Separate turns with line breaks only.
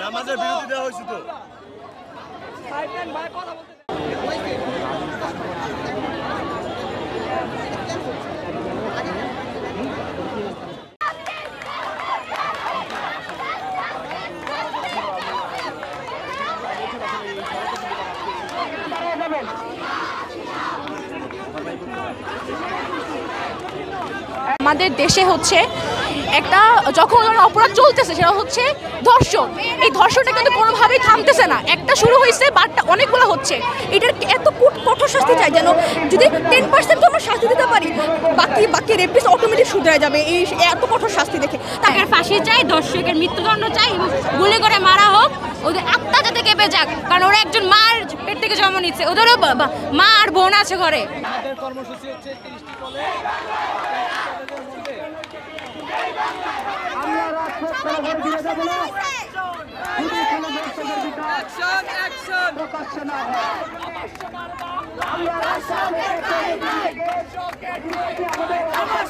নামাজের বিরতি দেওয়া হয়েছে তো।
আমাদের দেশে হচ্ছে একটা যখন অপরাধ চলতেছে সেটা হচ্ছে ধর্ষণ। এই ধর্ষণটা কিন্তু কোনোভাবেই থামতেছে না। একটা শুরু হয়েছে বাটটা অনেকগুলো হচ্ছে। এটার এত কঠোর শাস্তি চাই যেন যদি 10% আমরা শাস্তি দিতে পারি বাকি রেপিস অটোমেটিক শুধরে যাবে। এই এত কঠোর শাস্তি দেখে
তাকে ফাঁসি চাই, ধর্ষকের মৃত্যুদণ্ড চাই, গুলি করে মারা হোক, ওদের আত্মা যাতে কেঁপে যাক। কারণ ওরা একজন মার পেট থেকে জন্ম নিচ্ছে, ওদেরও মা আর বোন আছে ঘরে।
আমাদের কর্মসূচি হচ্ছে 30টি কলে আমরা